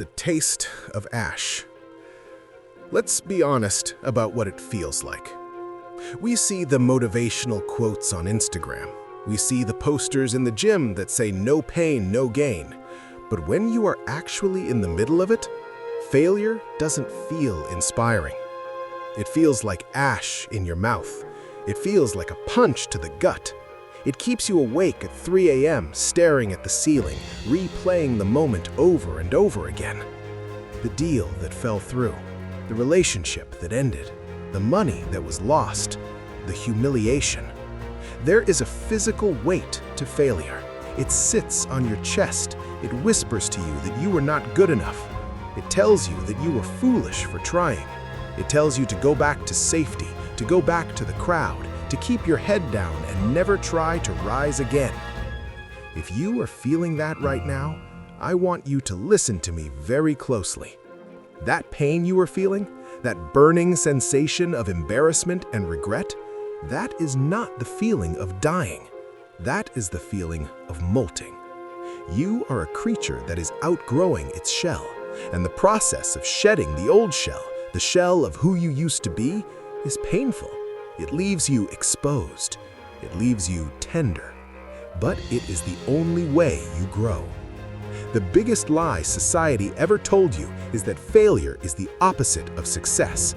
the taste of ash. Let's be honest about what it feels like. We see the motivational quotes on Instagram. We see the posters in the gym that say no pain, no gain. But when you are actually in the middle of it, failure doesn't feel inspiring. It feels like ash in your mouth. It feels like a punch to the gut. It keeps you awake at 3 a.m., staring at the ceiling, replaying the moment over and over again. The deal that fell through, the relationship that ended, the money that was lost, the humiliation. There is a physical weight to failure. It sits on your chest. It whispers to you that you were not good enough. It tells you that you were foolish for trying. It tells you to go back to safety, to go back to the crowd, to keep your head down and never try to rise again. If you are feeling that right now, I want you to listen to me very closely. That pain you are feeling, that burning sensation of embarrassment and regret, that is not the feeling of dying. That is the feeling of molting. You are a creature that is outgrowing its shell, and the process of shedding the old shell, the shell of who you used to be, is painful. It leaves you exposed. It leaves you tender. But it is the only way you grow. The biggest lie society ever told you is that failure is the opposite of success.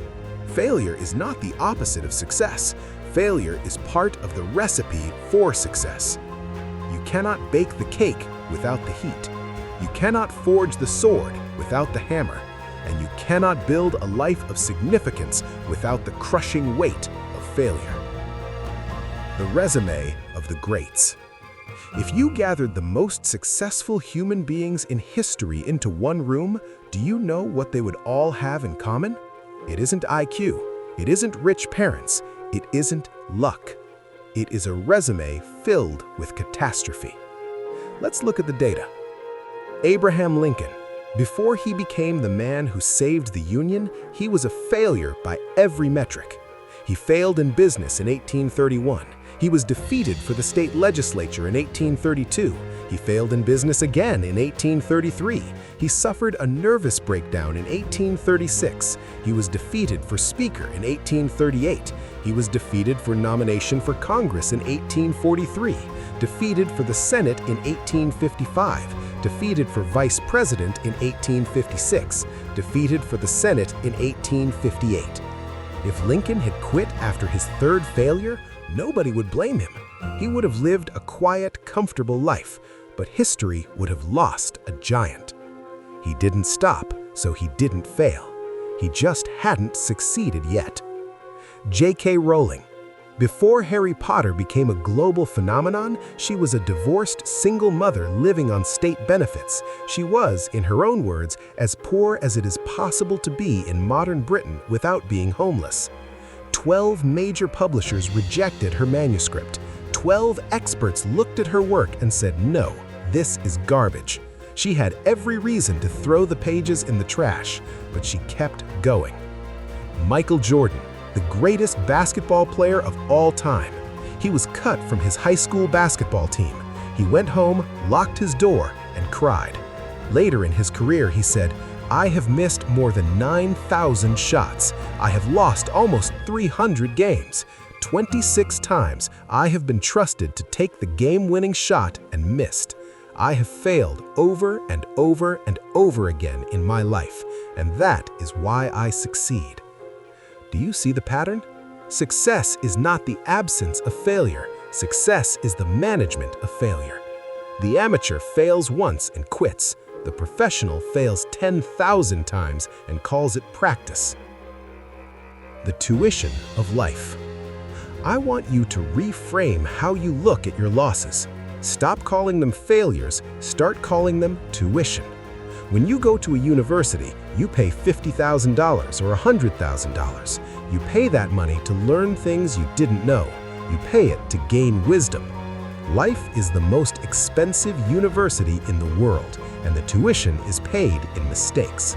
Failure is not the opposite of success. Failure is part of the recipe for success. You cannot bake the cake without the heat. You cannot forge the sword without the hammer. And you cannot build a life of significance without the crushing weight of failure. The resume of the greats. If you gathered the most successful human beings in history into one room, do you know what they would all have in common? It isn't IQ. It isn't rich parents. It isn't luck. It is a resume filled with catastrophe. Let's look at the data. Abraham Lincoln. Before he became the man who saved the Union, he was a failure by every metric. He failed in business in 1831. He was defeated for the state legislature in 1832. He failed in business again in 1833. He suffered a nervous breakdown in 1836. He was defeated for Speaker in 1838. He was defeated for nomination for Congress in 1843. Defeated for the Senate in 1855. Defeated for Vice President in 1856, defeated for the Senate in 1858. If Lincoln had quit after his third failure, nobody would blame him. He would have lived a quiet, comfortable life, but history would have lost a giant. He didn't stop, so he didn't fail. He just hadn't succeeded yet. J.K. Rowling. Before Harry Potter became a global phenomenon, she was a divorced single mother living on state benefits. She was, in her own words, as poor as it is possible to be in modern Britain without being homeless. 12 major publishers rejected her manuscript. 12 experts looked at her work and said, "No, this is garbage." She had every reason to throw the pages in the trash, but she kept going. Michael Jordan. The greatest basketball player of all time. He was cut from his high school basketball team. He went home, locked his door, and cried. Later in his career, he said, "I have missed more than 9,000 shots. I have lost almost 300 games. 26 times I have been trusted to take the game-winning shot and missed. I have failed over and over and over again in my life, and that is why I succeed." Do you see the pattern? Success is not the absence of failure. Success is the management of failure. The amateur fails once and quits. The professional fails 10,000 times and calls it practice. The tuition of life. I want you to reframe how you look at your losses. Stop calling them failures, start calling them tuition. When you go to a university, you pay $50,000 or $100,000. You pay that money to learn things you didn't know. You pay it to gain wisdom. Life is the most expensive university in the world, and the tuition is paid in mistakes.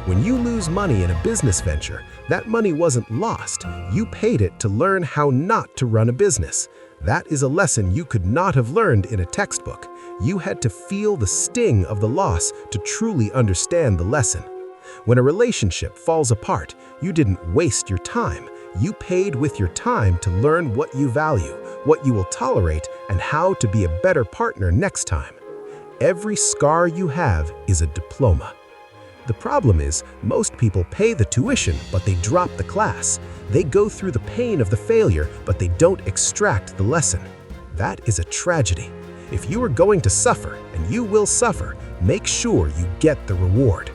When you lose money in a business venture, that money wasn't lost. You paid it to learn how not to run a business. That is a lesson you could not have learned in a textbook. You had to feel the sting of the loss to truly understand the lesson. When a relationship falls apart, you didn't waste your time. You paid with your time to learn what you value, what you will tolerate, and how to be a better partner next time. Every scar you have is a diploma. The problem is, most people pay the tuition, but they drop the class. They go through the pain of the failure, but they don't extract the lesson. That is a tragedy. If you are going to suffer, and you will suffer, make sure you get the reward.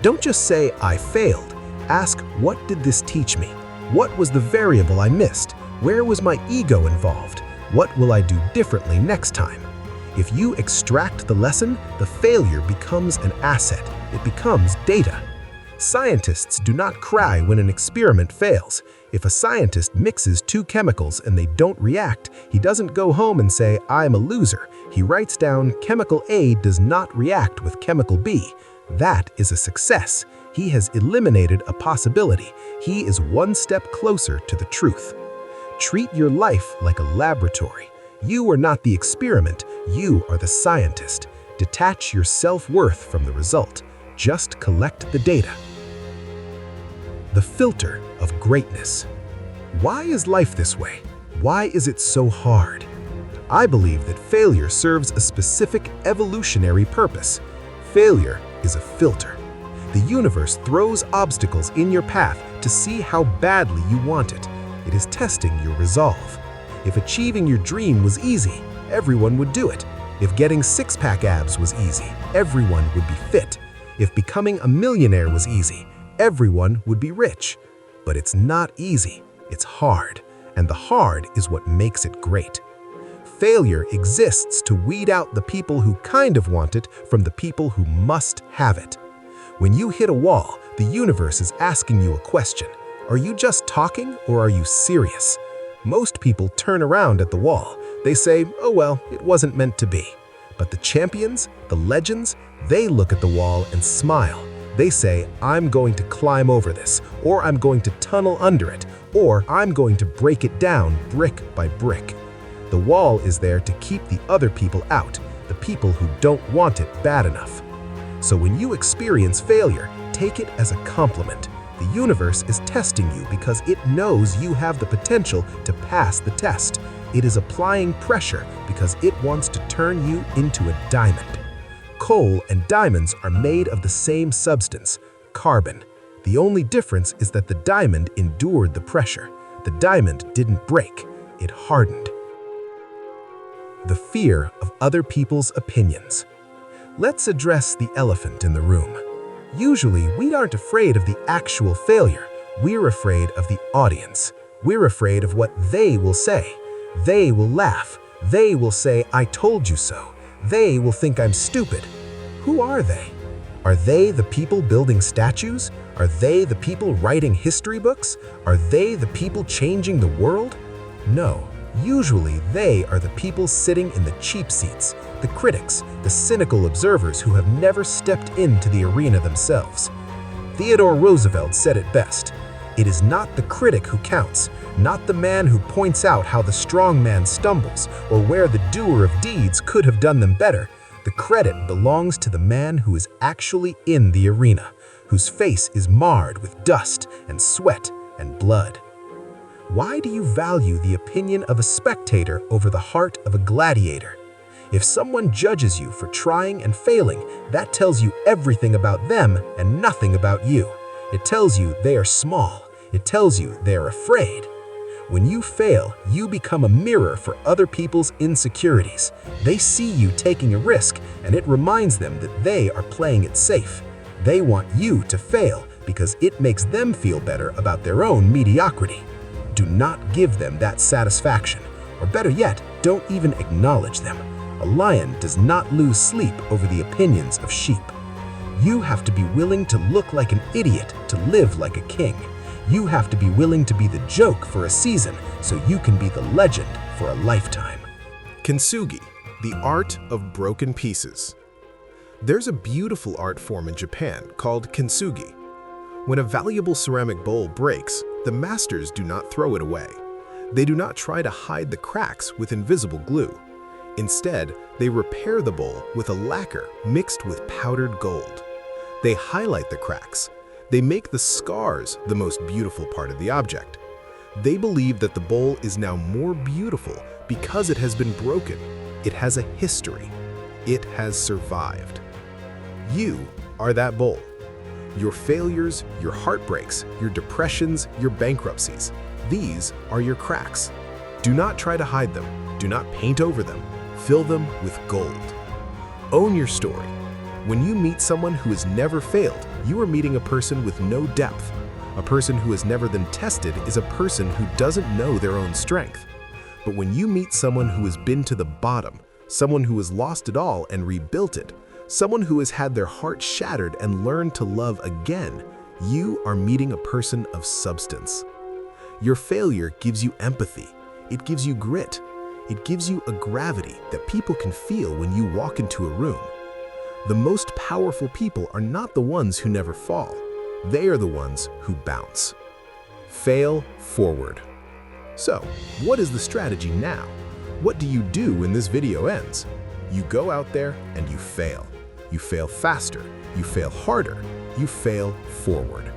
Don't just say, "I failed." Ask, "What did this teach me? What was the variable I missed? Where was my ego involved? What will I do differently next time?" If you extract the lesson, the failure becomes an asset. It becomes data. Scientists do not cry when an experiment fails. If a scientist mixes two chemicals and they don't react, he doesn't go home and say, "I'm a loser." He writes down, "Chemical A does not react with chemical B." That is a success. He has eliminated a possibility. He is one step closer to the truth. Treat your life like a laboratory. You are not the experiment, you are the scientist. Detach your self-worth from the result. Just collect the data. The filter of greatness. Why is life this way? Why is it so hard? I believe that failure serves a specific evolutionary purpose. Failure is a filter. The universe throws obstacles in your path to see how badly you want it. It is testing your resolve. If achieving your dream was easy, everyone would do it. If getting six-pack abs was easy, everyone would be fit. If becoming a millionaire was easy, everyone would be rich. But it's not easy, it's hard, and the hard is what makes it great. Failure exists to weed out the people who kind of want it from the people who must have it. When you hit a wall, the universe is asking you a question. Are you just talking or are you serious? Most people turn around at the wall. They say, "Oh well, it wasn't meant to be." But the champions, the legends, they look at the wall and smile. They say, "I'm going to climb over this," or "I'm going to tunnel under it," or "I'm going to break it down brick by brick." The wall is there to keep the other people out, the people who don't want it bad enough. So when you experience failure, take it as a compliment. The universe is testing you because it knows you have the potential to pass the test. It is applying pressure because it wants to turn you into a diamond. Coal and diamonds are made of the same substance, carbon. The only difference is that the diamond endured the pressure. The diamond didn't break, it hardened. The fear of other people's opinions. Let's address the elephant in the room. Usually, we aren't afraid of the actual failure. We're afraid of the audience. We're afraid of what they will say. They will laugh. They will say, "I told you so." They will think I'm stupid. Who are they? Are they the people building statues? Are they the people writing history books? Are they the people changing the world? No. Usually, they are the people sitting in the cheap seats, the critics, the cynical observers who have never stepped into the arena themselves. Theodore Roosevelt said it best. It is not the critic who counts, not the man who points out how the strong man stumbles or where the doer of deeds could have done them better. The credit belongs to the man who is actually in the arena, whose face is marred with dust and sweat and blood. Why do you value the opinion of a spectator over the heart of a gladiator? If someone judges you for trying and failing, that tells you everything about them and nothing about you. It tells you they are small. It tells you they are afraid. When you fail, you become a mirror for other people's insecurities. They see you taking a risk, and it reminds them that they are playing it safe. They want you to fail because it makes them feel better about their own mediocrity. Do not give them that satisfaction, or better yet, don't even acknowledge them. A lion does not lose sleep over the opinions of sheep. You have to be willing to look like an idiot to live like a king. You have to be willing to be the joke for a season so you can be the legend for a lifetime. Kintsugi, the art of broken pieces. There's a beautiful art form in Japan called Kintsugi. When a valuable ceramic bowl breaks, the masters do not throw it away. They do not try to hide the cracks with invisible glue. Instead, they repair the bowl with a lacquer mixed with powdered gold. They highlight the cracks. They make the scars the most beautiful part of the object. They believe that the bowl is now more beautiful because it has been broken. It has a history. It has survived. You are that bowl. Your failures, your heartbreaks, your depressions, your bankruptcies, these are your cracks. Do not try to hide them. Do not paint over them. Fill them with gold. Own your story. When you meet someone who has never failed, you are meeting a person with no depth. A person who has never been tested is a person who doesn't know their own strength. But when you meet someone who has been to the bottom, someone who has lost it all and rebuilt it, someone who has had their heart shattered and learned to love again, you are meeting a person of substance. Your failure gives you empathy. It gives you grit. It gives you a gravity that people can feel when you walk into a room. The most powerful people are not the ones who never fall. They are the ones who bounce. Fail forward. So, what is the strategy now? What do you do when this video ends? You go out there and you fail. You fail faster. You fail harder. You fail forward.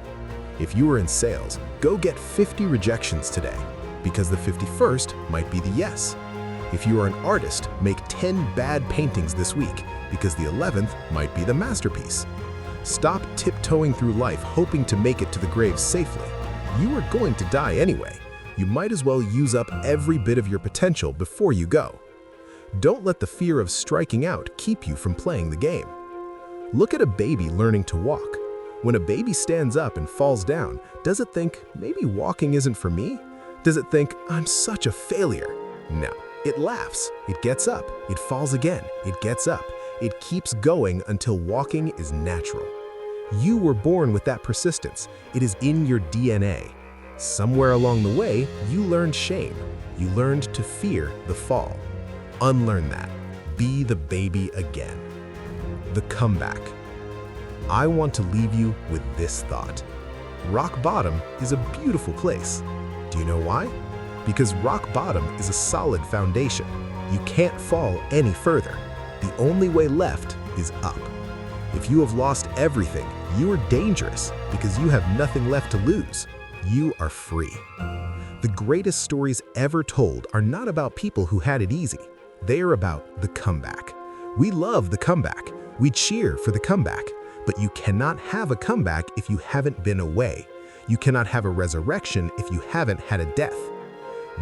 If you are in sales, go get 50 rejections today, because the 51st might be the yes. If you are an artist, make 10 bad paintings this week, because the 11th might be the masterpiece. Stop tiptoeing through life hoping to make it to the grave safely. You are going to die anyway. You might as well use up every bit of your potential before you go. Don't let the fear of striking out keep you from playing the game. Look at a baby learning to walk. When a baby stands up and falls down, does it think, maybe walking isn't for me? Does it think, I'm such a failure? No. It laughs, it gets up, it falls again, it gets up. It keeps going until walking is natural. You were born with that persistence. It is in your DNA. Somewhere along the way, you learned shame. You learned to fear the fall. Unlearn that. Be the baby again. The comeback. I want to leave you with this thought. Rock bottom is a beautiful place. Do you know why? Because rock bottom is a solid foundation. You can't fall any further. The only way left is up. If you have lost everything, you are dangerous because you have nothing left to lose. You are free. The greatest stories ever told are not about people who had it easy. They are about the comeback. We love the comeback. We cheer for the comeback. But you cannot have a comeback if you haven't been away. You cannot have a resurrection if you haven't had a death.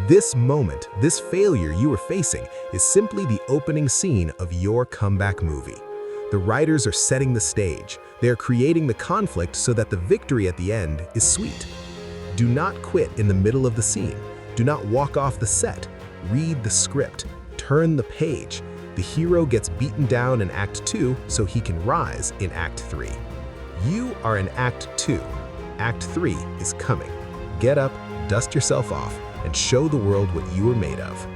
This moment, this failure you are facing, is simply the opening scene of your comeback movie. The writers are setting the stage. They are creating the conflict so that the victory at the end is sweet. Do not quit in the middle of the scene. Do not walk off the set. Read the script. Turn the page. The hero gets beaten down in Act 2 so he can rise in Act 3. You are in Act 2. Act 3 is coming. Get up, dust yourself off, and show the world what you are made of.